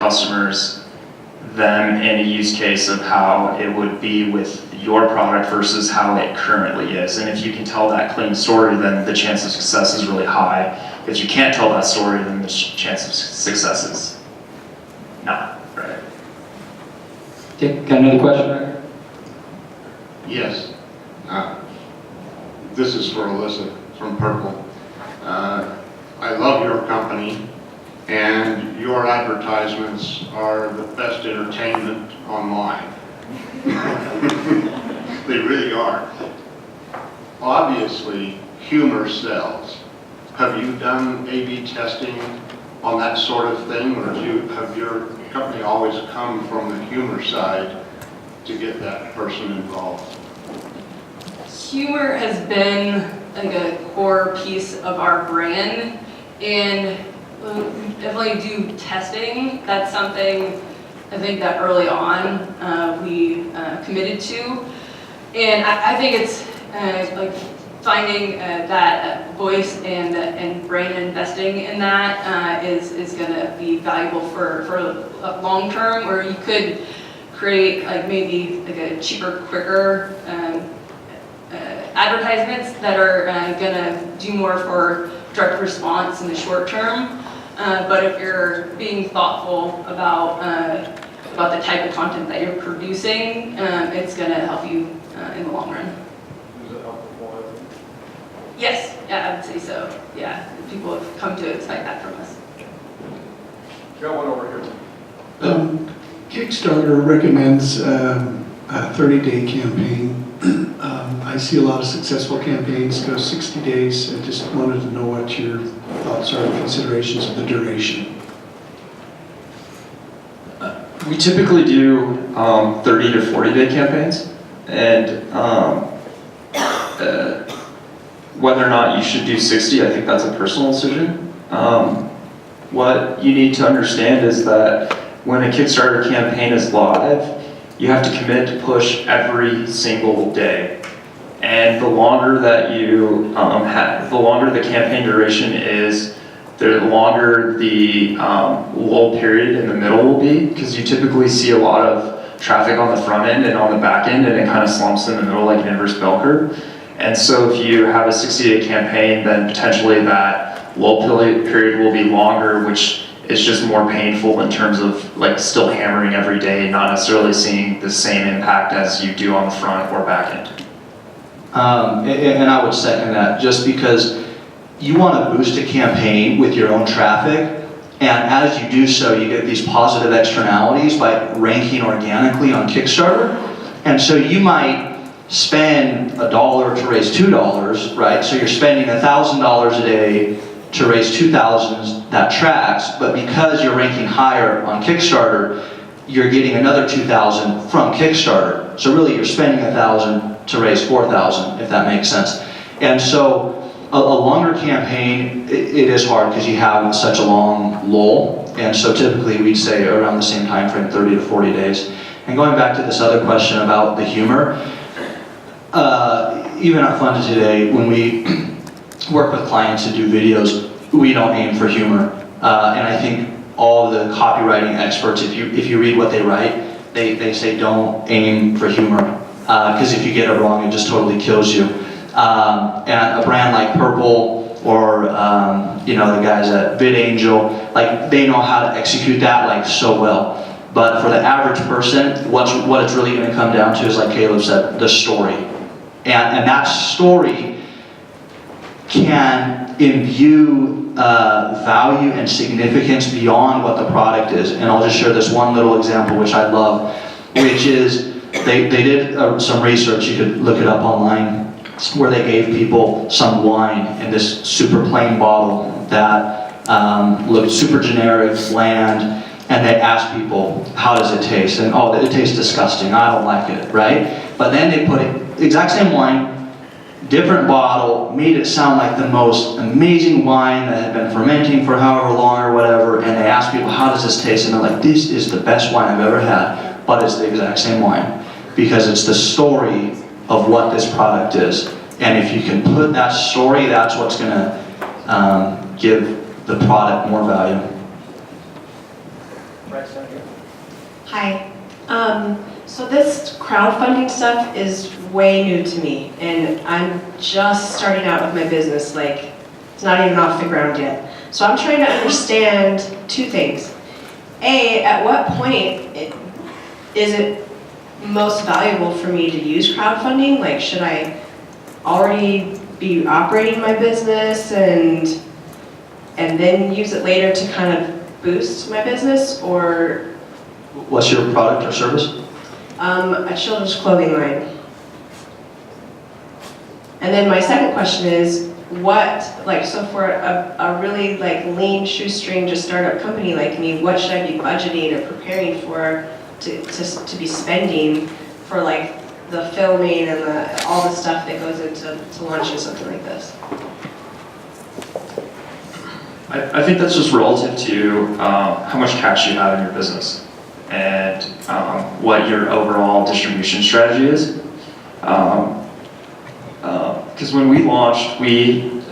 customers them in a use case of how it would be with your product versus how it currently is. And if you can tell that clean story, then the chance of success is really high. If you can't tell that story, then the chance of success is not, right? Okay, got another question? Yes. This is for Alisa from Purple. I love your company, and your advertisements are the best entertainment online. They really are. Obviously, humor sells. Have you done A/B testing on that sort of thing, or have your company always come from the humor side to get that person involved? Humor has been like a core piece of our brand, and we definitely do testing. That's something I think that early on we committed to, and I think it's like finding that voice and brain investing in that is going to be valuable for long term, where you could create like maybe like a cheaper, quicker advertisements that are going to do more for direct response in the short term. But if you're being thoughtful about the type of content that you're producing, it's going to help you in the long run. Does it help the quality? Yes, yeah, I would say so. Yeah, people have come to expect that from us. Got one over here. Kickstarter recommends a 30-day campaign. I see a lot of successful campaigns go 60 days. I just wanted to know what your thoughts are, considerations of the duration. We typically do 30 to 40-day campaigns, and whether or not you should do 60, I think that's a personal decision. What you need to understand is that when a Kickstarter campaign is live, you have to commit to push every single day. And the longer that you the longer the campaign duration is, the longer the lull period in the middle will be, because you typically see a lot of traffic on the front end and on the back end, and it kind of slumps in the middle like an inverse bell curve. And so if you have a 60-day campaign, then potentially that lull period will be longer, which is just more painful in terms of like still hammering every day, not necessarily seeing the same impact as you do on the front or back end. And I would second that, just because you want to boost a campaign with your own traffic, and as you do so, you get these positive externalities by ranking organically on Kickstarter. And so you might spend $1 to raise $2, right? So you're spending $1,000 a day to raise 2,000 that tracks, but because you're ranking higher on Kickstarter, you're getting another 2,000 from Kickstarter. So really you're spending 1,000 to raise 4,000, if that makes sense. And so a longer campaign, it is hard because you have such a long lull. And so typically we'd say around the same time frame, 30 to 40 days. And going back to this other question about the humor, even at Funded.Today, when we work with clients to do videos, we don't aim for humor. And I think all the copywriting experts, if you read what they write, they say don't aim for humor, because if you get it wrong, it just totally kills you. And a brand like Purple or the guys at VidAngel, like they know how to execute that like so well. But for the average person, what it's really going to come down to is, like Caleb said, the story. And that story can imbue value and significance beyond what the product is. And I'll just share this one little example, which I love, which is they did some research, you could look it up online, where they gave people some wine in this super plain bottle that looked super generic, bland, and they asked people, how does it taste? And oh, it tastes disgusting, I don't like it, right? But then they put it, exact same wine, different bottle, made it sound like the most amazing wine that had been fermenting for however long or whatever, and they asked people, how does this taste? And they're like, this is the best wine I've ever had, but it's the exact same wine, because it's the story of what this product is. And if you can put that story, that's what's going to give the product more value. Next one here. Hi. So this crowdfunding stuff is way new to me, and I'm just starting out with my business, like, it's not even off the ground yet. So I'm trying to understand two things. A, at what point is it most valuable for me to use crowdfunding? Like, should I already be operating my business and then use it later to kind of boost my business, or What's your product or service? a children's clothing line? And then my second question is, so for a really like lean shoestring, just startup company like me, what should I be budgeting or preparing for to be spending for like the filming and all the stuff that goes into launching something like this? I think that's just relative to how much cash you have in your business and what your overall distribution strategy is. Because when we launched, we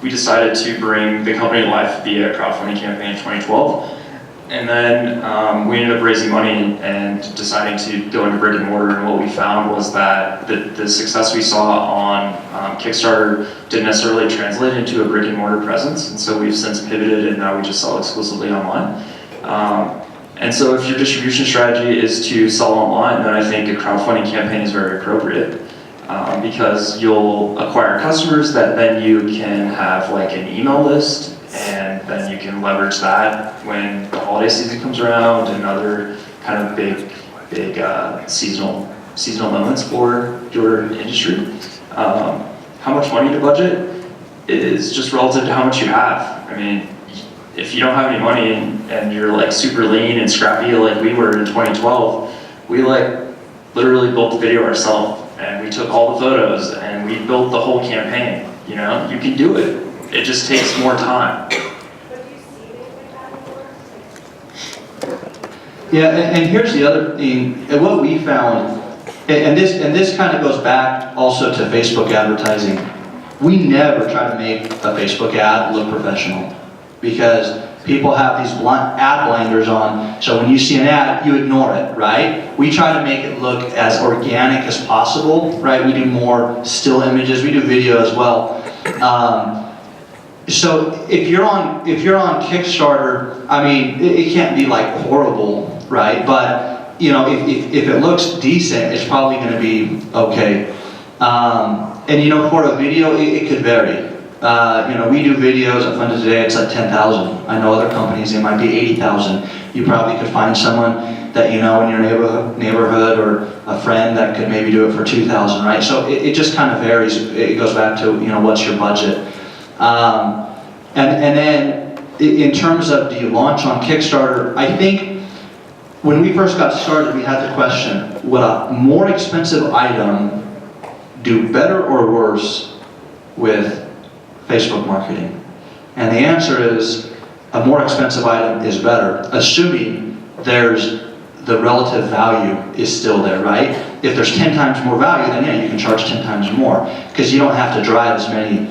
decided to bring the company to life via a crowdfunding campaign in 2012. And then we ended up raising money and deciding to go into brick and mortar. And what we found was that the success we saw on Kickstarter didn't necessarily translate into a brick and mortar presence. And so we've since pivoted, and now we just sell exclusively online. And so if your distribution strategy is to sell online, then I think a crowdfunding campaign is very appropriate. Because you'll acquire customers that then you can have like an email list, and then you can leverage that when the holiday season comes around and other kind of big seasonal moments for your industry. How much money to budget is just relative to how much you have. I mean, if you don't have any money and you're like super lean and scrappy like we were in 2012, we like literally built the video ourselves. And we took all the photos and we built the whole campaign. You know, you can do it. It just takes more time. Yeah, and here's the other thing. And what we found, and this kind of goes back also to Facebook advertising. We never try to make a Facebook ad look professional because people have these ad blinders on, so when you see an ad, you ignore it, right? We try to make it look as organic as possible, right? We do more still images, we do video as well. So if you're on Kickstarter, I mean, it can't be like horrible, right? But you know, if it looks decent, it's probably going to be okay. And you know, for a video, it could vary. You know, we do videos at Funded.Today, it's at 10,000. I know other companies, it might be 80,000. You probably could find someone that you know in your neighborhood or a friend that could maybe do it for 2,000, right? So it just kind of varies. It goes back to, you know, what's your budget. And then in terms of do you launch on Kickstarter, I think when we first got started, we had the question, would a more expensive item do better or worse with Facebook marketing? And the answer is a more expensive item is better, assuming there's the relative value is still there, right? If there's 10 times more value, then yeah, you can charge 10 times more because you don't have to drive as many.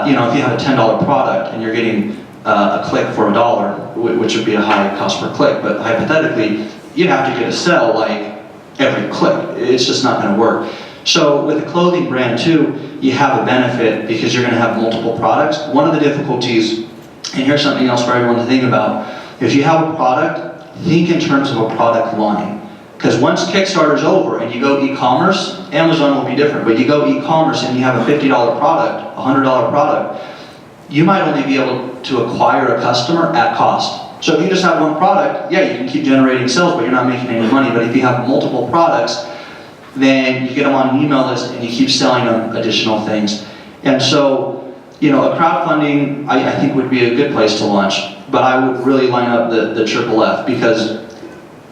You know, if you have a $10 product and you're getting a click for $1, which would be a high cost per click, but hypothetically, you'd have to get a sell like every click. It's just not going to work. So with a clothing brand too, you have a benefit because you're going to have multiple products. One of the difficulties, and here's something else for everyone to think about, if you have a product, think in terms of a product line. Because once Kickstarter's over and you go e-commerce, Amazon will be different, but you go e-commerce and you have a $50 product, a $100 product, you might only be able to acquire a customer at cost. So if you just have one product, yeah, you can keep generating sales, but you're not making any money. But if you have multiple products, then you get them on an email list and you keep selling them additional things. And so, you know, a crowdfunding, I think would be a good place to launch, but I would really line up the triple F because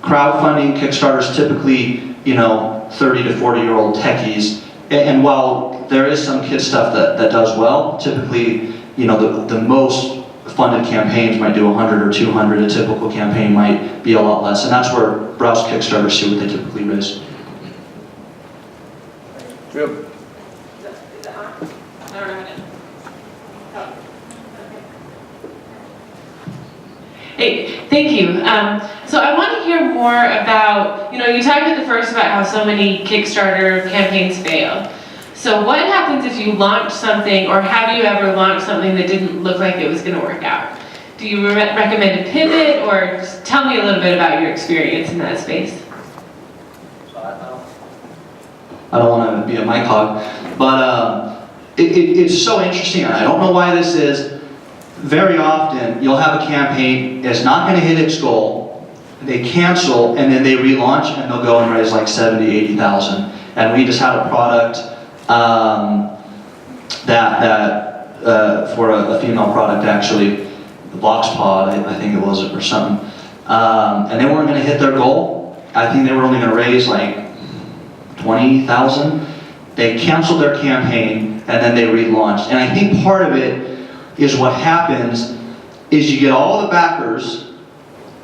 crowdfunding, Kickstarter is typically, you know, 30 to 40-year-old techies. And while there is some kid stuff that does well, typically, you know, the most funded campaigns might do 100 or 200. A typical campaign might be a lot less. And that's where browse Kickstarter, see what they typically raise. Jim? Hey, thank you. So I want to hear more about, you talked at the first about how so many Kickstarter campaigns fail. So what happens if you launch something, or have you ever launched something that didn't look like it was going to work out? Do you recommend a pivot, or just tell me a little bit about your experience in that space? I don't want to be a mic hog, but it's so interesting. I don't know why this is. Very often, you'll have a campaign, it's not going to hit its goal, they cancel, and then they relaunch, and they'll go and raise like 70, 80,000. And we just had a product for a female product, actually, the Box Pod, I think it was, or something. And they weren't going to hit their goal. I think they were only going to raise like 20,000. They canceled their campaign, and then they relaunched. And I think part of it is what happens is you get all the backers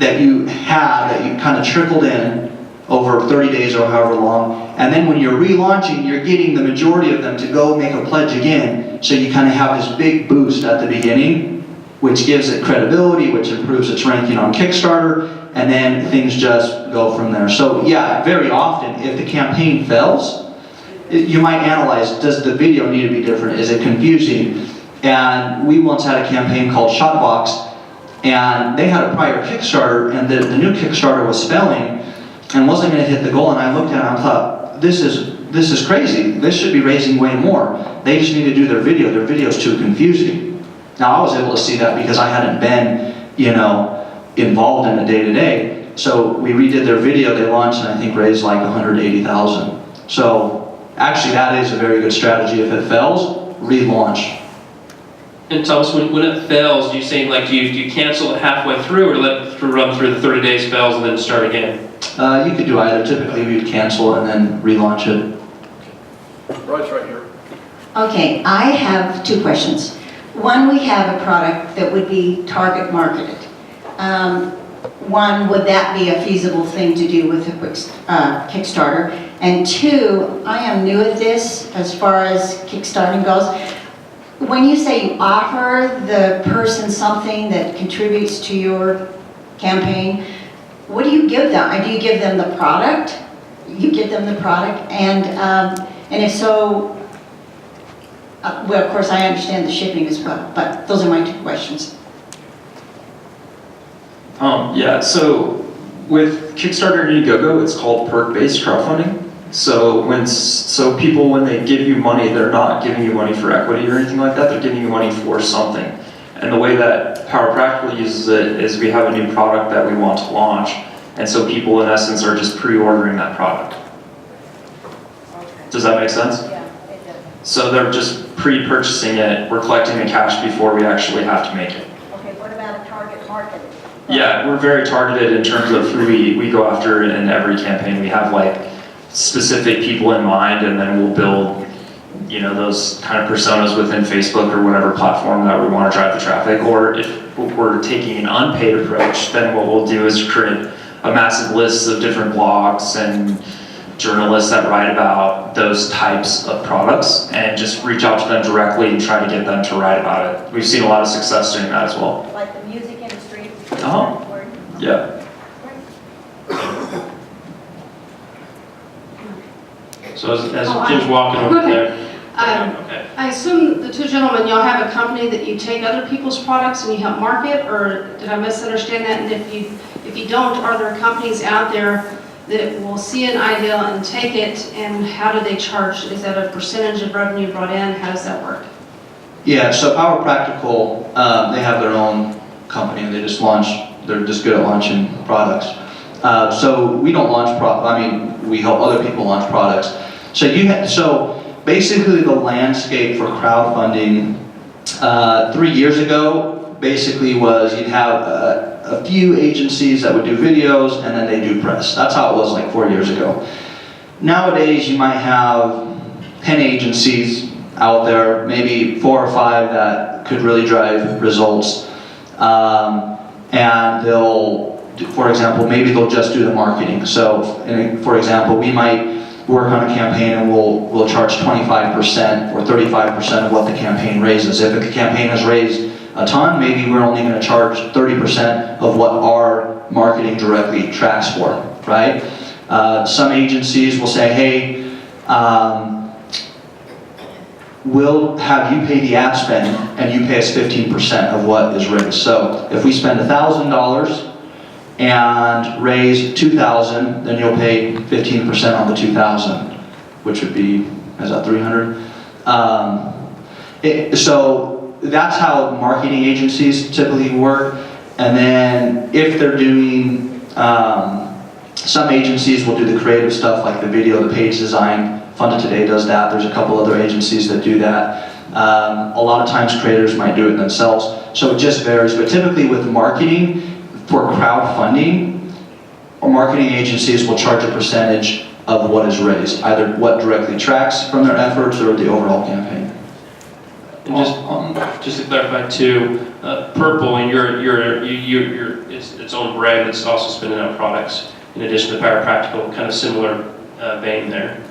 that you have, that you kind of trickled in over 30 days or however long, and then when you're relaunching, you're getting the majority of them to go make a pledge again, so you kind of have this big boost at the beginning, which gives it credibility, which improves its ranking on Kickstarter, and then things just go from there. So yeah, very often, if the campaign fails, you might analyze, does the video need to be different? Is it confusing? And we once had a campaign called Shotbox, and they had a prior Kickstarter, and the new Kickstarter was failing and wasn't going to hit the goal. And I looked at it and I thought, this is crazy. This should be raising way more. They just need to do their video. Their video's too confusing. Now I was able to see that because I hadn't been, involved in the day-to-day. So we redid their video. They launched and I think raised like 180,000. So actually, that is a very good strategy. If it fails, relaunch. And Thomas, when it fails, do you think do you cancel it halfway through, or let it run through the 30 days, fails, and then start again? You could do either. Typically, we'd cancel and then relaunch it. Bryce, right here. Okay, I have two questions. One, we have a product that would be target marketed. One, would that be a feasible thing to do with a Kickstarter? And two, I am new at this as far as Kickstarting goes. When you say you offer the person something that contributes to your campaign, what do you give them? Do you give them the product? You give them the product, and if so, well, of course, I understand the shipping as well, but those are my two questions. Yeah, so with Kickstarter and Indiegogo, it's called perk-based crowdfunding. So people, when they give you money, they're not giving you money for equity or anything like that. They're giving you money for something. And the way that Power Practical uses it is we have a new product that we want to launch, and so people, in essence, are just pre-ordering that product. Does that make sense? Yeah, it does. So they're just pre-purchasing it. We're collecting the cash before we actually have to make it. Okay, what about a target market? Yeah, we're very targeted in terms of who we go after in every campaign. We have specific people in mind, and then we'll build, those kind of personas within Facebook or whatever platform that we want to drive the traffic. Or if we're taking an unpaid approach, then what we'll do is create a massive list of different blogs and journalists that write about those types of products, and just reach out to them directly and try to get them to write about it. We've seen a lot of success doing that as well. Like the music industry? Yeah. So as Jim's walking over there. Okay. I assume the two gentlemen, y'all have a company that you take other people's products and you help market, or did I misunderstand that? And if you don't, are there companies out there that will see an idea and take it, and how do they charge? Is that a percentage of revenue brought in? How does that work? Yeah, so Power Practical, they have their own company, and they're just good at launching products. So we don't launch we help other people launch products. So basically the landscape for crowdfunding 3 years ago basically was you'd have a few agencies that would do videos, and then they do press. That's how it was 4 years ago. Nowadays you might have 10 agencies out there, maybe 4 or 5 that could really drive results. And for example, maybe they'll just do the marketing. So, for example, we might work on a campaign and we'll charge 25% or 35% of what the campaign raises. If the campaign has raised a ton, maybe we're only gonna charge 30% of what our marketing directly tracks for, right? Some agencies will say, hey, we'll have you pay the ad spend and you pay us 15% of what is raised. So if we spend $1,000 and raise 2,000, then you'll pay 15% on the 2,000, which would be, is that 300? So that's how marketing agencies typically work. And then if they're doing, some agencies will do the creative stuff like the video, the page design. Funded.Today does that. There's a couple other agencies that do that. A lot of times creators might do it themselves. So it just varies. But typically with marketing, for crowdfunding, marketing agencies will charge a percentage of what is raised, either what directly tracks from their efforts or the overall campaign. And just to clarify too, Purple and its own brand, it's also spinning out products in addition to Power Practical, kind of similar vein there.